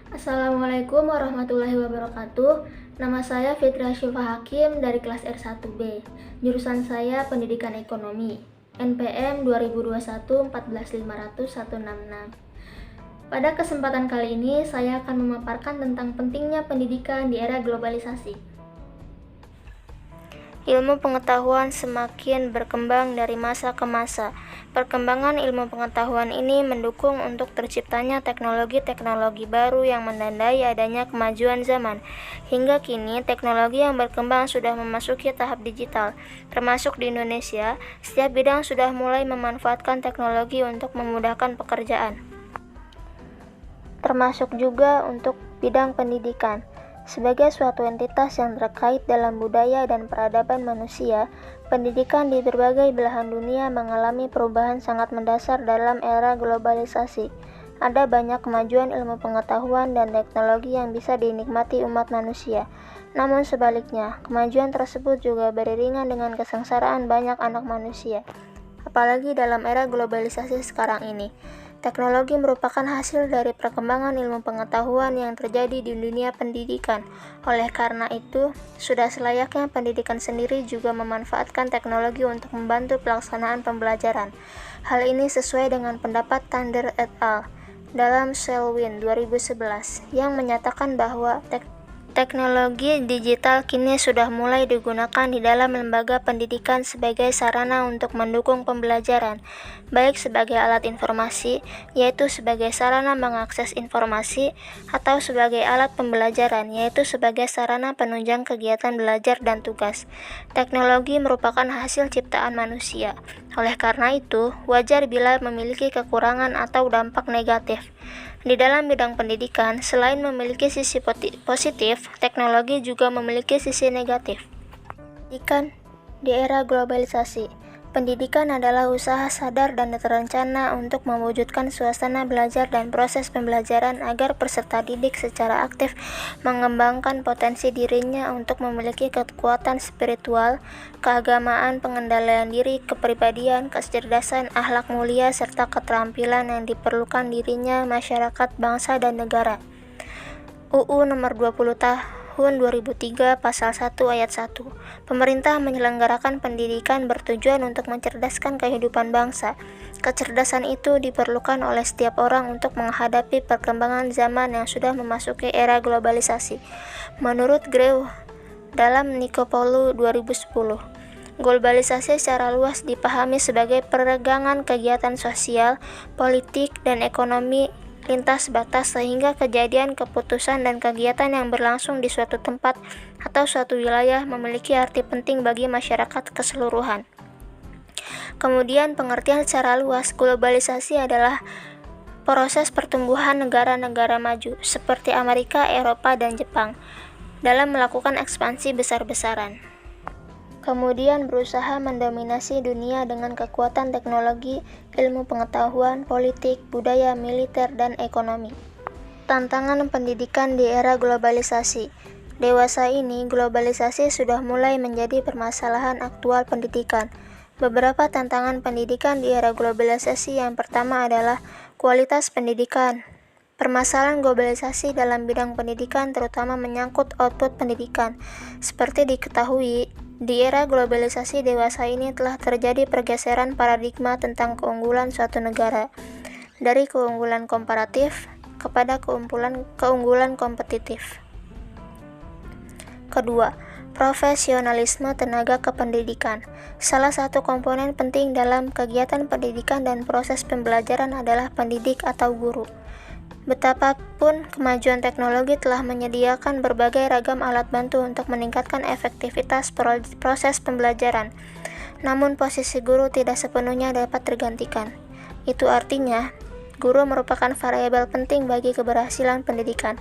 Assalamualaikum warahmatullahi wabarakatuh. Nama saya Fitria Syifa Hakim dari kelas R1B. Jurusan saya Pendidikan Ekonomi. NPM 2021 14500 Pada kesempatan kali ini, saya akan memaparkan tentang pentingnya pendidikan di era globalisasi. Ilmu pengetahuan semakin berkembang dari masa ke masa. Perkembangan ilmu pengetahuan ini mendukung untuk terciptanya teknologi-teknologi baru yang menandai adanya kemajuan zaman. Hingga kini, teknologi yang berkembang sudah memasuki tahap digital. Termasuk di Indonesia, setiap bidang sudah mulai memanfaatkan teknologi untuk memudahkan pekerjaan. Termasuk juga untuk bidang pendidikan. Sebagai suatu entitas yang terkait dalam budaya dan peradaban manusia, pendidikan di berbagai belahan dunia mengalami perubahan sangat mendasar dalam era globalisasi. Ada banyak kemajuan ilmu pengetahuan dan teknologi yang bisa dinikmati umat manusia. Namun sebaliknya, kemajuan tersebut juga beriringan dengan kesengsaraan banyak anak manusia. Apalagi dalam era globalisasi sekarang ini. Teknologi merupakan hasil dari perkembangan ilmu pengetahuan yang terjadi di dunia pendidikan. Oleh karena itu, sudah selayaknya pendidikan sendiri juga memanfaatkan teknologi untuk membantu pelaksanaan pembelajaran. Hal ini sesuai dengan pendapat Thunder et al. Dalam Selwyn 2011 yang menyatakan bahwa teknologi digital kini sudah mulai digunakan di dalam lembaga pendidikan sebagai sarana untuk mendukung pembelajaran, baik sebagai alat informasi, yaitu sebagai sarana mengakses informasi, atau sebagai alat pembelajaran, yaitu sebagai sarana penunjang kegiatan belajar dan tugas. Teknologi merupakan hasil ciptaan manusia. Oleh karena itu, wajar bila memiliki kekurangan atau dampak negatif. Di dalam bidang pendidikan, selain memiliki sisi positif, teknologi juga memiliki sisi negatif. Pendidikan di era globalisasi. Pendidikan adalah usaha sadar dan terencana untuk mewujudkan suasana belajar dan proses pembelajaran agar peserta didik secara aktif mengembangkan potensi dirinya untuk memiliki kekuatan spiritual, keagamaan, pengendalian diri, kepribadian, kecerdasan, akhlak mulia, serta keterampilan yang diperlukan dirinya, masyarakat, bangsa, dan negara. UU Nomor 20 Tahun 2003 Pasal 1 Ayat 1. Pemerintah menyelenggarakan pendidikan bertujuan untuk mencerdaskan kehidupan bangsa. Kecerdasan itu diperlukan oleh setiap orang untuk menghadapi perkembangan zaman yang sudah memasuki era globalisasi. Menurut Grew dalam Nikopolu 2010, globalisasi secara luas dipahami sebagai peregangan kegiatan sosial, politik, dan ekonomi lintas batas sehingga kejadian, keputusan, dan kegiatan yang berlangsung di suatu tempat atau suatu wilayah memiliki arti penting bagi masyarakat keseluruhan. Kemudian pengertian secara luas, globalisasi adalah proses pertumbuhan negara-negara maju seperti Amerika, Eropa, dan Jepang dalam melakukan ekspansi besar-besaran. Kemudian berusaha mendominasi dunia dengan kekuatan teknologi, ilmu pengetahuan, politik, budaya, militer, dan ekonomi. Tantangan pendidikan di era globalisasi. Dewasa ini, globalisasi sudah mulai menjadi permasalahan aktual pendidikan. Beberapa tantangan pendidikan di era globalisasi yang pertama adalah kualitas pendidikan. Permasalahan globalisasi dalam bidang pendidikan terutama menyangkut output pendidikan. Seperti diketahui, di era globalisasi dewasa ini telah terjadi pergeseran paradigma tentang keunggulan suatu negara, dari keunggulan komparatif kepada keunggulan kompetitif. Kedua, profesionalisme tenaga kependidikan. Salah satu komponen penting dalam kegiatan pendidikan dan proses pembelajaran adalah pendidik atau guru. Betapapun kemajuan teknologi telah menyediakan berbagai ragam alat bantu untuk meningkatkan efektivitas proses pembelajaran, namun posisi guru tidak sepenuhnya dapat tergantikan. Itu artinya, guru merupakan variabel penting bagi keberhasilan pendidikan.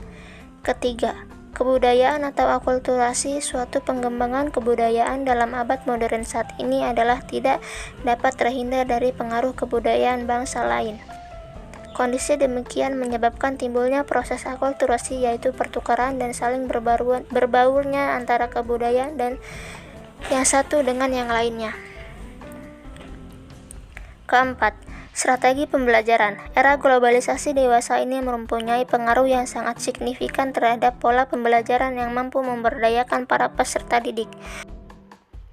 Ketiga, kebudayaan atau akulturasi. Suatu pengembangan kebudayaan dalam abad modern saat ini adalah tidak dapat terhindar dari pengaruh kebudayaan bangsa lain. Kondisi demikian menyebabkan timbulnya proses akulturasi, yaitu pertukaran dan saling berbaurnya antara kebudayaan dan yang satu dengan yang lainnya. Keempat, Strategi pembelajaran. Era globalisasi dewasa ini mempunyai pengaruh yang sangat signifikan terhadap pola pembelajaran yang mampu memberdayakan para peserta didik.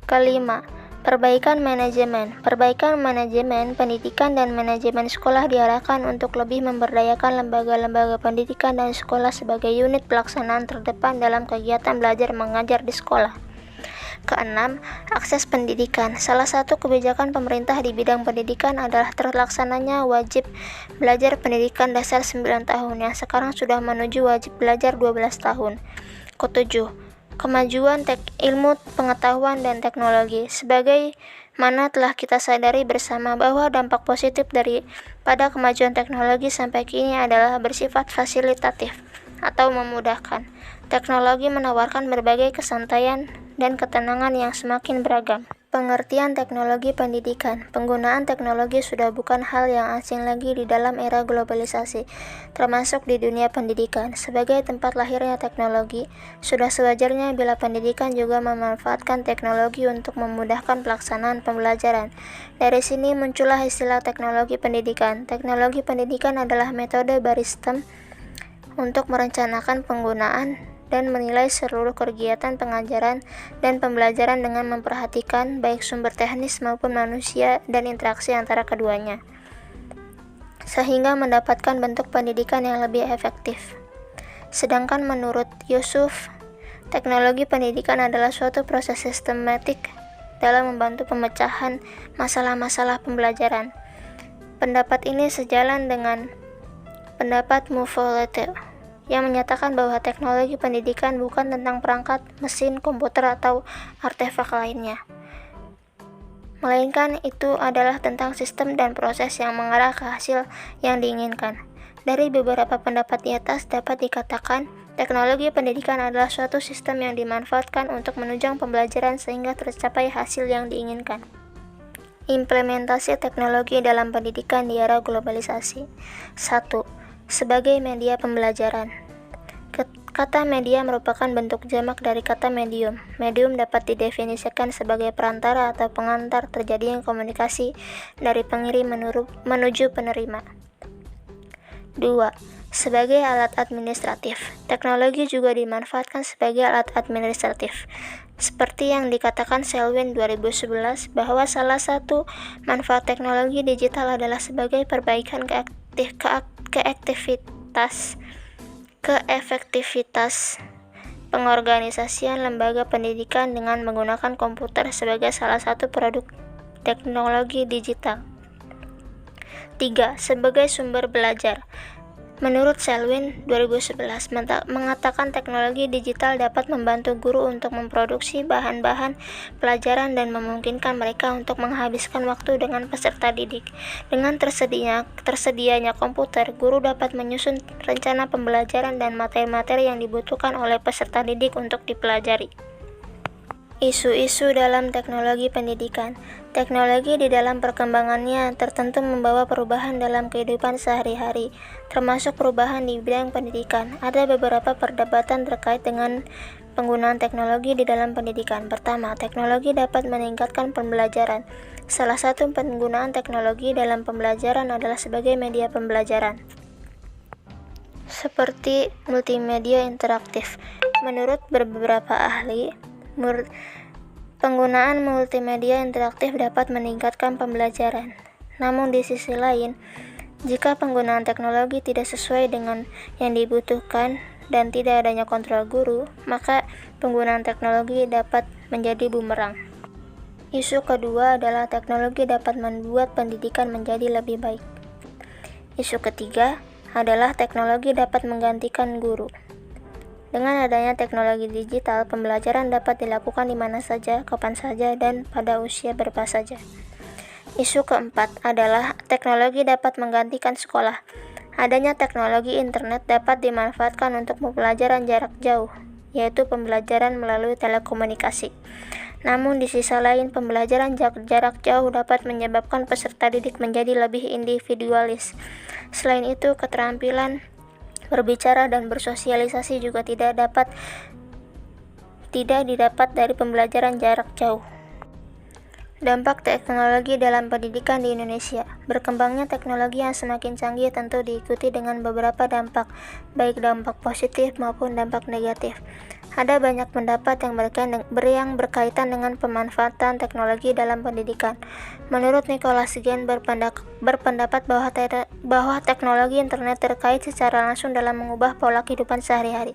Kelima, perbaikan manajemen. Perbaikan manajemen pendidikan dan manajemen sekolah diarahkan untuk lebih memberdayakan lembaga-lembaga pendidikan dan sekolah sebagai unit pelaksanaan terdepan dalam kegiatan belajar mengajar di sekolah. Keenam, akses pendidikan. Salah satu kebijakan pemerintah di bidang pendidikan adalah terlaksananya wajib belajar pendidikan dasar 9 tahun yang sekarang sudah menuju wajib belajar 12 tahun. Ketujuh, kemajuan ilmu pengetahuan dan teknologi. Sebagaimana telah kita sadari bersama bahwa dampak positif pada kemajuan teknologi sampai kini adalah bersifat fasilitatif atau memudahkan. Teknologi menawarkan berbagai kesantaian dan ketenangan yang semakin beragam. Pengertian teknologi pendidikan. Penggunaan teknologi sudah bukan hal yang asing lagi di dalam era globalisasi, termasuk di dunia pendidikan. Sebagai tempat lahirnya teknologi, sudah sewajarnya bila pendidikan juga memanfaatkan teknologi untuk memudahkan pelaksanaan pembelajaran. Dari sini muncullah istilah teknologi pendidikan. Teknologi pendidikan adalah metode baristem untuk merencanakan penggunaan dan menilai seluruh kegiatan pengajaran dan pembelajaran dengan memperhatikan baik sumber teknis maupun manusia dan interaksi antara keduanya, sehingga mendapatkan bentuk pendidikan yang lebih efektif. Sedangkan menurut Yusuf, teknologi pendidikan adalah suatu proses sistematik dalam membantu pemecahan masalah-masalah pembelajaran. Pendapat ini sejalan dengan pendapat Muffolete yang menyatakan bahwa teknologi pendidikan bukan tentang perangkat, mesin, komputer, atau artefak lainnya, melainkan itu adalah tentang sistem dan proses yang mengarah ke hasil yang diinginkan. Dari beberapa pendapat di atas dapat dikatakan, teknologi pendidikan adalah suatu sistem yang dimanfaatkan untuk menunjang pembelajaran sehingga tercapai hasil yang diinginkan. Implementasi teknologi dalam pendidikan di era globalisasi. 1. Sebagai media pembelajaran. Kata media merupakan bentuk jamak dari kata medium. Medium dapat didefinisikan sebagai perantara atau pengantar terjadinya komunikasi dari pengirim menuju penerima. 2. Sebagai alat administratif. Teknologi juga dimanfaatkan sebagai alat administratif. Seperti yang dikatakan Selwyn 2011 bahwa salah satu manfaat teknologi digital adalah sebagai perbaikan keefektivitas pengorganisasian lembaga pendidikan dengan menggunakan komputer sebagai salah satu produk teknologi digital. 3. Sebagai sumber belajar. Menurut Selwyn 2011 mengatakan teknologi digital dapat membantu guru untuk memproduksi bahan-bahan pelajaran dan memungkinkan mereka untuk menghabiskan waktu dengan peserta didik. Dengan tersedianya komputer, guru dapat menyusun rencana pembelajaran dan materi-materi yang dibutuhkan oleh peserta didik untuk dipelajari. Isu-isu dalam teknologi pendidikan. Teknologi di dalam perkembangannya tertentu membawa perubahan dalam kehidupan sehari-hari, termasuk perubahan di bidang pendidikan. Ada beberapa perdebatan terkait dengan penggunaan teknologi di dalam pendidikan. Pertama, teknologi dapat meningkatkan pembelajaran. Salah satu penggunaan teknologi dalam pembelajaran adalah sebagai media pembelajaran, seperti multimedia interaktif. Menurut beberapa ahli, penggunaan multimedia interaktif dapat meningkatkan pembelajaran. Namun di sisi lain, jika penggunaan teknologi tidak sesuai dengan yang dibutuhkan dan tidak adanya kontrol guru, maka penggunaan teknologi dapat menjadi bumerang. Isu kedua adalah teknologi dapat membuat pendidikan menjadi lebih baik. Isu ketiga adalah teknologi dapat menggantikan guru. Dengan adanya teknologi digital, pembelajaran dapat dilakukan di mana saja, kapan saja, dan pada usia berapa saja. Isu keempat adalah teknologi dapat menggantikan sekolah. Adanya teknologi internet dapat dimanfaatkan untuk pembelajaran jarak jauh, yaitu pembelajaran melalui telekomunikasi. Namun di sisi lain, pembelajaran jarak jauh dapat menyebabkan peserta didik menjadi lebih individualis. Selain itu, keterampilan berbicara dan bersosialisasi juga tidak didapat dari pembelajaran jarak jauh. Dampak teknologi dalam pendidikan di Indonesia. Berkembangnya teknologi yang semakin canggih tentu diikuti dengan beberapa dampak, baik dampak positif maupun dampak negatif. Ada banyak pendapat yang berkaitan dengan pemanfaatan teknologi dalam pendidikan. Menurut Nicholas Gen berpendapat bahwa teknologi internet terkait secara langsung dalam mengubah pola kehidupan sehari-hari,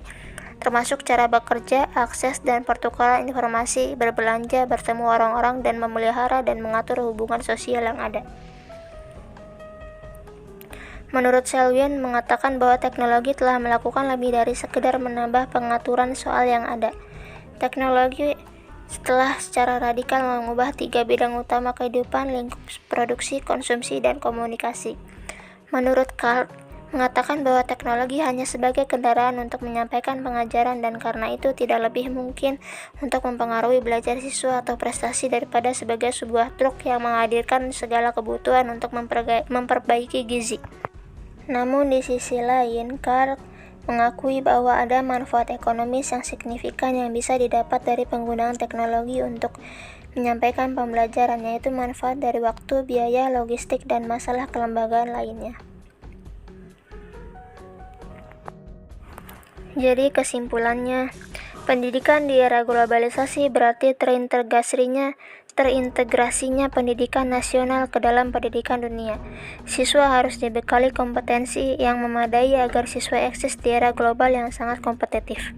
termasuk cara bekerja, akses dan pertukaran informasi, berbelanja, bertemu orang-orang, dan memelihara dan mengatur hubungan sosial yang ada. Menurut Selwyn mengatakan bahwa teknologi telah melakukan lebih dari sekedar menambah pengaturan soal yang ada. Teknologi telah secara radikal mengubah 3 bidang utama kehidupan: lingkup produksi, konsumsi, dan komunikasi. Menurut Carl, mengatakan bahwa teknologi hanya sebagai kendaraan untuk menyampaikan pengajaran dan karena itu tidak lebih mungkin untuk mempengaruhi belajar siswa atau prestasi daripada sebagai sebuah truk yang menghadirkan segala kebutuhan untuk memperbaiki gizi. Namun di sisi lain, Carl mengakui bahwa ada manfaat ekonomis yang signifikan yang bisa didapat dari penggunaan teknologi untuk menyampaikan pembelajaran, yaitu manfaat dari waktu, biaya, logistik, dan masalah kelembagaan lainnya. Jadi kesimpulannya, pendidikan di era globalisasi berarti terintegrasinya pendidikan nasional ke dalam pendidikan dunia. Siswa harus dibekali kompetensi yang memadai agar siswa eksis di era global yang sangat kompetitif.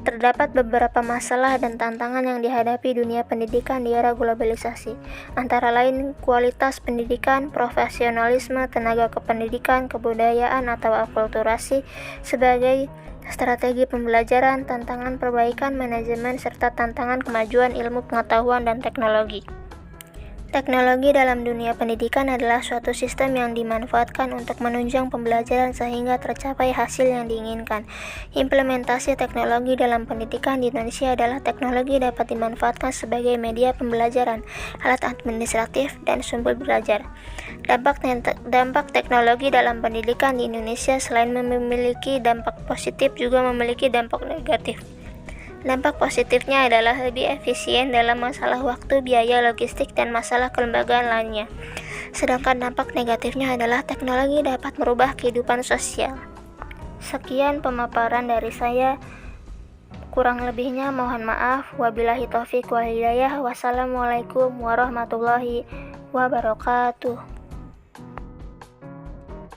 Terdapat beberapa masalah dan tantangan yang dihadapi dunia pendidikan di era globalisasi, antara lain kualitas pendidikan, profesionalisme, tenaga kependidikan, kebudayaan atau akulturasi sebagai strategi pembelajaran, tantangan perbaikan manajemen, serta tantangan kemajuan ilmu pengetahuan dan teknologi. Teknologi dalam dunia pendidikan adalah suatu sistem yang dimanfaatkan untuk menunjang pembelajaran sehingga tercapai hasil yang diinginkan. Implementasi teknologi dalam pendidikan di Indonesia adalah teknologi dapat dimanfaatkan sebagai media pembelajaran, alat administratif, dan sumber belajar. Dampak teknologi dalam pendidikan di Indonesia selain memiliki dampak positif juga memiliki dampak negatif. Dampak positifnya adalah lebih efisien dalam masalah waktu, biaya, logistik, dan masalah kelembagaan lainnya. Sedangkan dampak negatifnya adalah teknologi dapat merubah kehidupan sosial. Sekian pemaparan dari saya. Kurang lebihnya mohon maaf. Wabillahi taufiq wal hidayah. Wassalamualaikum warahmatullahi wabarakatuh.